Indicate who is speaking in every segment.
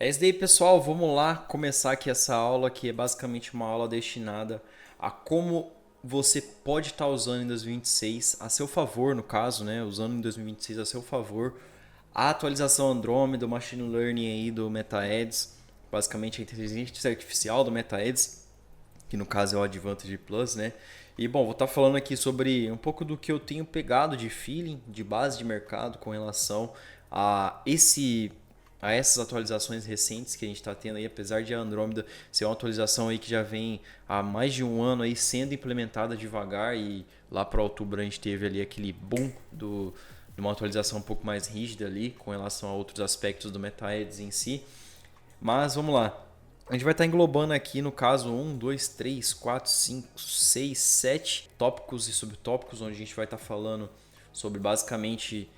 Speaker 1: É isso daí, pessoal. Vamos lá começar aqui essa aula, que é basicamente uma aula destinada a como você pode estar usando em 2026 a seu favor, no caso, né? Usando em 2026 a seu favor a atualização Andromeda, o Machine Learning aí do MetaEds, basicamente a inteligência artificial do MetaEds, que no caso é o Advantage Plus, né? E bom, vou estar falando aqui sobre um pouco do que eu tenho pegado de feeling, de base de mercado com relação a essas atualizações recentes que a gente está tendo aí, apesar de a Andromeda ser uma atualização aí que já vem há mais de um ano aí sendo implementada devagar e lá para outubro a gente teve ali aquele boom de uma atualização um pouco mais rígida ali com relação a outros aspectos do MetaEds em si. Mas vamos lá. A gente vai estar englobando aqui, no caso, 7 tópicos e subtópicos, onde a gente vai estar falando sobre basicamente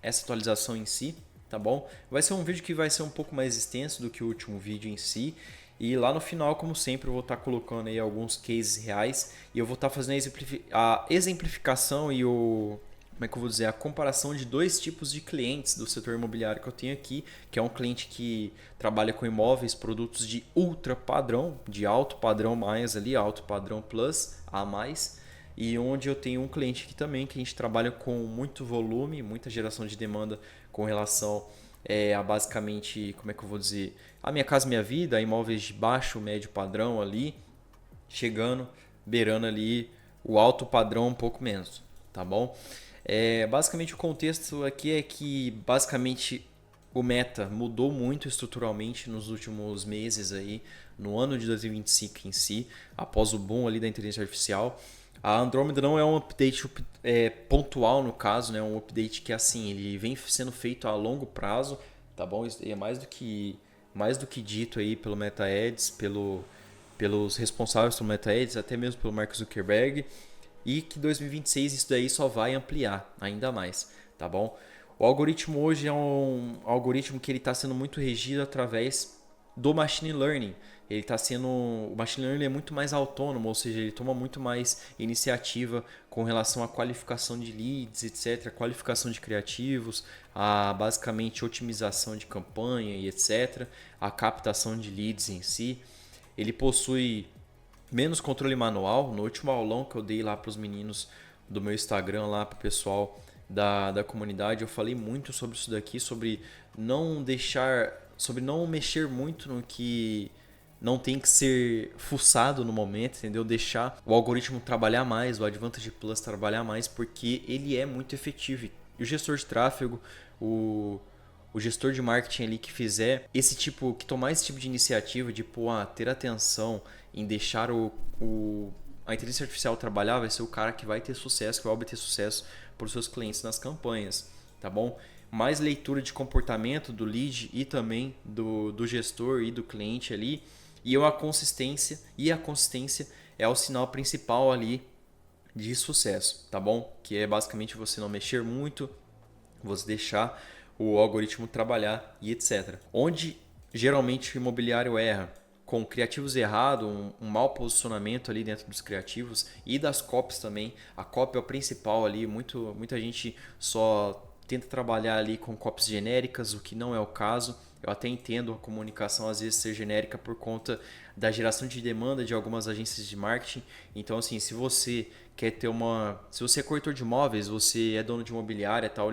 Speaker 1: essa atualização em si, tá bom? Vai ser um vídeo que vai ser um pouco mais extenso do que o último vídeo em si. E lá no final, como sempre, eu vou estar colocando aí alguns cases reais e eu vou estar fazendo a exemplificação e como é que eu vou dizer, a comparação de dois tipos de clientes do setor imobiliário que eu tenho aqui, que é um cliente que trabalha com imóveis, produtos de ultra padrão, de alto padrão mais ali, alto padrão plus, a mais, e onde eu tenho um cliente aqui também que a gente trabalha com muito volume, muita geração de demanda com relação a basicamente, como é que eu vou dizer, a Minha Casa Minha Vida, imóveis de baixo, médio padrão ali, chegando, beirando ali o alto padrão um pouco menos, tá bom? Basicamente o contexto aqui é que basicamente o Meta mudou muito estruturalmente nos últimos meses aí, no ano de 2025 em si, após o boom ali da inteligência artificial. A Andromeda não é um update pontual no caso, né? Um update que assim, ele vem sendo feito a longo prazo, tá bom? Isso é mais do que dito aí pelo MetaEds, pelos responsáveis pelo MetaEds, até mesmo pelo Mark Zuckerberg, e que 2026 isso daí só vai ampliar ainda mais, tá bom? O algoritmo hoje é um algoritmo que ele está sendo muito regido através do machine learning. O machine learning é muito mais autônomo, ou seja, ele toma muito mais iniciativa com relação à qualificação de leads, etc, qualificação de criativos, a basicamente otimização de campanha e etc, a captação de leads em si. Ele possui menos controle manual. No último aulão que eu dei lá para os meninos do meu Instagram, lá para o pessoal da comunidade, eu falei muito sobre isso daqui, sobre não mexer muito no que não tem que ser fuçado no momento, entendeu? Deixar o algoritmo trabalhar mais, o Advantage Plus trabalhar mais, porque ele é muito efetivo. E o gestor de tráfego, o, o gestor de marketing ali que fizer que tomar esse tipo de iniciativa de ter atenção em deixar a inteligência artificial trabalhar, vai ser o cara que vai ter sucesso, que vai obter sucesso para os seus clientes nas campanhas, tá bom? Mais leitura de comportamento do lead e também do gestor e do cliente ali, e a consistência é o sinal principal ali de sucesso, tá bom? Que é basicamente você não mexer muito, você deixar o algoritmo trabalhar e etc. Onde geralmente o imobiliário erra? Com criativos errados, um mau posicionamento ali dentro dos criativos e das copies também. A copy é o principal ali, muita gente só tenta trabalhar ali com copies genéricas, o que não é o caso. Eu até entendo a comunicação às vezes ser genérica por conta da geração de demanda de algumas agências de marketing. Então, assim, se você é corretor de imóveis, você é dono de imobiliária, tá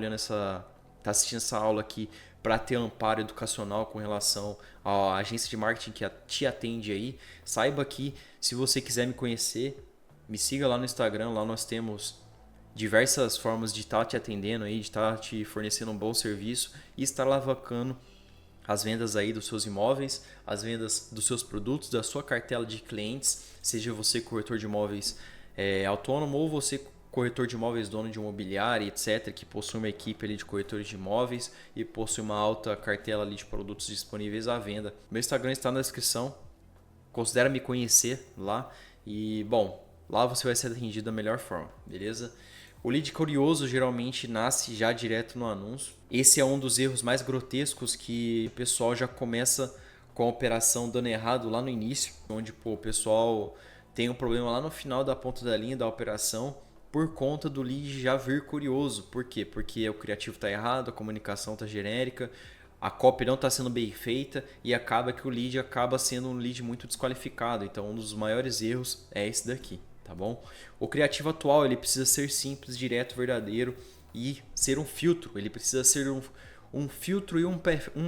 Speaker 1: assistindo essa aula aqui para ter amparo educacional com relação à agência de marketing que te atende aí, saiba que se você quiser me conhecer, me siga lá no Instagram, lá nós temos diversas formas de estar te atendendo aí, de estar te fornecendo um bom serviço e estar alavancando as vendas aí dos seus imóveis, as vendas dos seus produtos, da sua cartela de clientes, seja você corretor de imóveis autônomo ou você corretor de imóveis, dono de imobiliária, etc., que possui uma equipe ali de corretores de imóveis e possui uma alta cartela ali de produtos disponíveis à venda. Meu Instagram está na descrição, considera me conhecer lá e, bom, lá você vai ser atendido da melhor forma, beleza? O lead curioso geralmente nasce já direto no anúncio. Esse é um dos erros mais grotescos que o pessoal já começa com a operação dando errado lá no início, onde o pessoal tem um problema lá no final da ponta da linha da operação por conta do lead já vir curioso. Por quê? Porque o criativo está errado, a comunicação está genérica, a copy não está sendo bem feita e acaba que o lead acaba sendo um lead muito desqualificado. Então um dos maiores erros é esse daqui, tá bom? O criativo atual ele precisa ser simples, direto, verdadeiro e ser um filtro. Ele precisa ser um filtro e um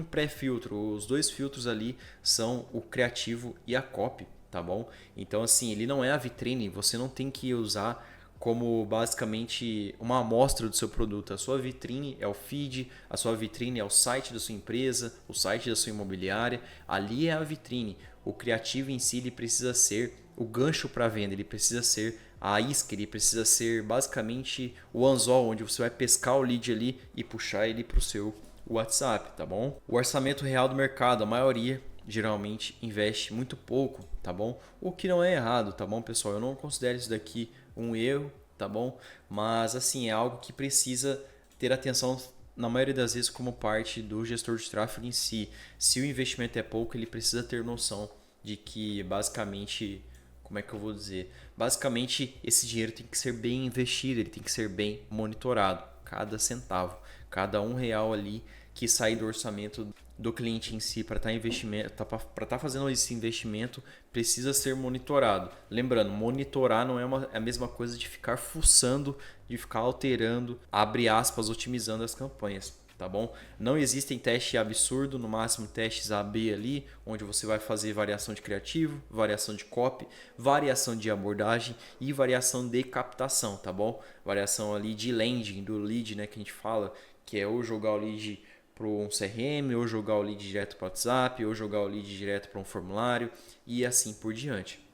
Speaker 1: pré-filtro. Os dois filtros ali são o criativo e a copy, tá bom? Então assim, ele não é a vitrine, você não tem que usar como basicamente uma amostra do seu produto. A sua vitrine é o feed, a sua vitrine é o site da sua empresa, o site da sua imobiliária. Ali é a vitrine. O criativo em si ele precisa ser o gancho para venda, ele precisa ser a isca, ele precisa ser basicamente o anzol, onde você vai pescar o lead ali e puxar ele para o seu WhatsApp, tá bom? O orçamento real do mercado, a maioria geralmente investe muito pouco, tá bom? O que não é errado, tá bom, pessoal? Eu não considero isso daqui um erro, tá bom? Mas assim, é algo que precisa ter atenção na maioria das vezes como parte do gestor de tráfego em si. Se o investimento é pouco, ele precisa ter noção de que basicamente, como é que eu vou dizer? Basicamente, esse dinheiro tem que ser bem investido, ele tem que ser bem monitorado, cada centavo, cada R$ 1 ali que sair do orçamento do cliente em si para estar fazendo esse investimento precisa ser monitorado. Lembrando, monitorar não é a mesma coisa de ficar fuçando, de ficar alterando, abre aspas, otimizando as campanhas, tá bom? Não existem testes absurdo, no máximo testes AB ali, onde você vai fazer variação de criativo, variação de copy, variação de abordagem e variação de captação, tá bom? Variação ali de landing, do lead, né, que a gente fala, que é ou jogar o lead para um CRM, ou jogar o lead direto para o WhatsApp, ou jogar o lead direto para um formulário e assim por diante,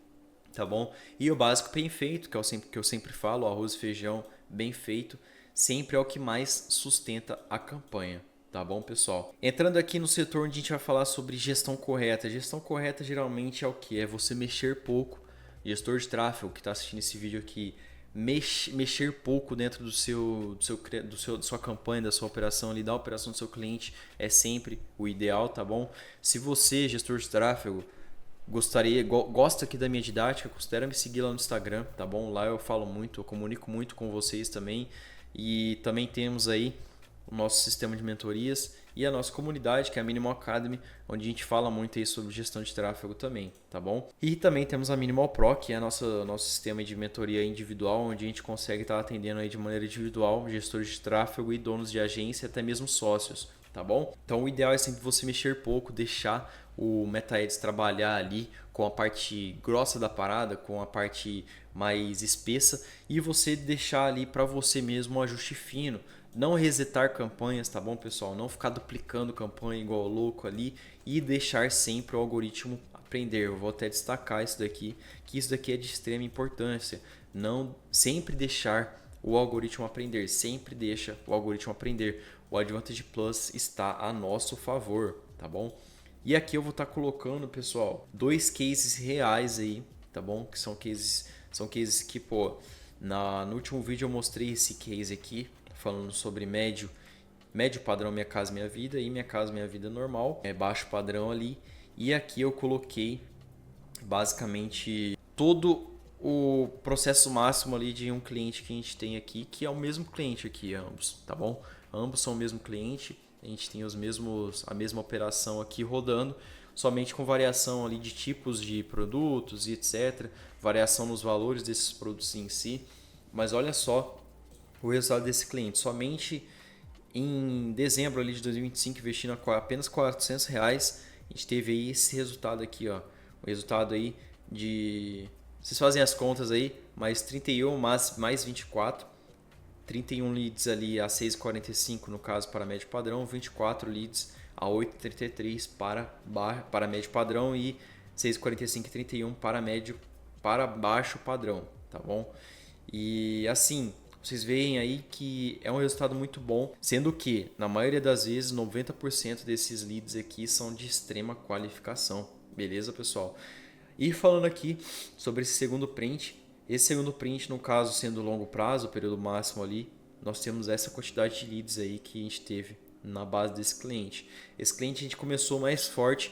Speaker 1: tá bom? E o básico bem feito, que eu sempre falo, arroz e feijão bem feito, sempre é o que mais sustenta a campanha, tá bom, pessoal? Entrando aqui no setor onde a gente vai falar sobre gestão correta. Gestão correta geralmente é o que? É você mexer pouco. Gestor de tráfego que está assistindo esse vídeo aqui, mexer pouco dentro da sua campanha, da sua operação ali, da operação do seu cliente é sempre o ideal, tá bom? Se você, gestor de tráfego, gosta aqui da minha didática, considera me seguir lá no Instagram, tá bom? Lá eu falo muito, eu comunico muito com vocês também. E também temos aí o nosso sistema de mentorias e a nossa comunidade, que é a Minimal Academy, onde a gente fala muito aí sobre gestão de tráfego também, tá bom? E também temos a Minimal Pro, que é nosso sistema de mentoria individual, onde a gente consegue estar atendendo aí de maneira individual gestores de tráfego e donos de agência, até mesmo sócios, tá bom? Então o ideal é sempre você mexer pouco, deixar o MetaAds trabalhar ali com a parte grossa da parada, com a parte mais espessa e você deixar ali para você mesmo um ajuste fino. Não resetar campanhas, tá bom, pessoal? Não ficar duplicando campanha igual louco ali e deixar sempre o algoritmo aprender. Eu vou até destacar isso daqui, que isso daqui é de extrema importância. Não sempre deixar o algoritmo aprender, sempre deixa o algoritmo aprender. O Advantage Plus está a nosso favor, tá bom? E aqui eu vou estar colocando, pessoal, 2 cases reais aí, tá bom? Que são cases que, pô, no último vídeo eu mostrei esse case aqui, falando sobre médio padrão Minha Casa Minha Vida e Minha Casa Minha Vida normal, é baixo padrão ali. E aqui eu coloquei basicamente todo o processo máximo ali de um cliente que a gente tem aqui, que é o mesmo cliente aqui, ambos, tá bom? Ambos são o mesmo cliente, a gente tem a mesma operação aqui rodando, somente com variação ali de tipos de produtos e etc, variação nos valores desses produtos em si. Mas olha só o resultado desse cliente, somente em dezembro ali de 2025, investindo apenas R$400, a gente teve aí esse resultado aqui, ó, o resultado aí de, vocês fazem as contas aí, mais 31 mais 24, 31 leads ali a 6,45 no caso para médio padrão, 24 leads a 8,33 para médio padrão e 6,45 e 31 para baixo padrão, tá bom? E assim, vocês veem aí que é um resultado muito bom, sendo que na maioria das vezes 90% desses leads aqui são de extrema qualificação, beleza, pessoal? E falando aqui sobre esse segundo print no caso sendo longo prazo, o período máximo ali, nós temos essa quantidade de leads aí que a gente teve na base desse cliente. Esse cliente a gente começou mais forte,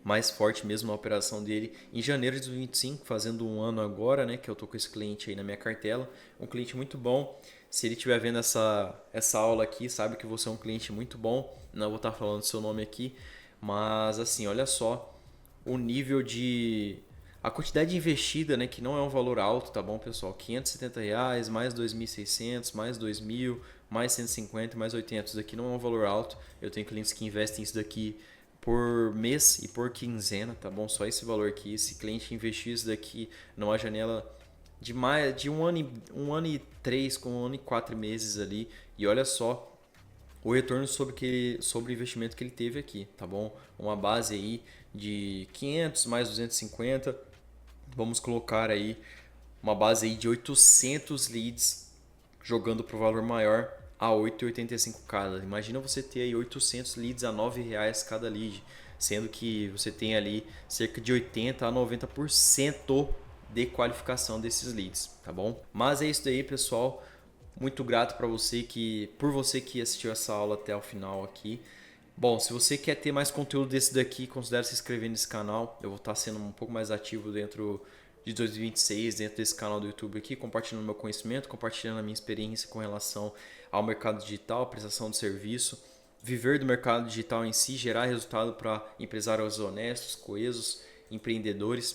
Speaker 1: mais forte mesmo na operação dele em janeiro de 2025, fazendo um ano agora, né, que eu tô com esse cliente aí na minha cartela, um cliente muito bom. Se ele estiver vendo essa aula aqui, sabe que você é um cliente muito bom. Não vou estar falando seu nome aqui, mas assim, olha só o nível de a quantidade investida, né, que não é um valor alto, tá bom, pessoal? R$ 570, mais 2.600, mais 2.000, mais 150, mais 800. Isso daqui não é um valor alto. Eu tenho clientes que investem isso daqui por mês e por quinzena, tá bom? Só esse valor aqui. Esse cliente investiu isso daqui numa janela de mais de um ano e 3 com um ano e 4 meses ali. E olha só o retorno sobre o investimento que ele teve aqui, tá bom? Uma base aí de 500 mais 250, vamos colocar aí uma base aí de 800 leads jogando para o valor maior a 8,85 cada. Imagina você ter aí 800 leads a R$ 9 cada lead, sendo que você tem ali cerca de 80 a 90% de qualificação desses leads, tá bom? Mas é isso daí, pessoal. Muito grato para você por você que assistiu essa aula até o final aqui. Bom, se você quer ter mais conteúdo desse daqui, considere se inscrever nesse canal. Eu vou estar sendo um pouco mais ativo dentro de 2026, dentro desse canal do YouTube aqui, compartilhando meu conhecimento, compartilhando a minha experiência com relação ao mercado digital, prestação de serviço, viver do mercado digital em si, gerar resultado para empresários honestos, coesos, empreendedores.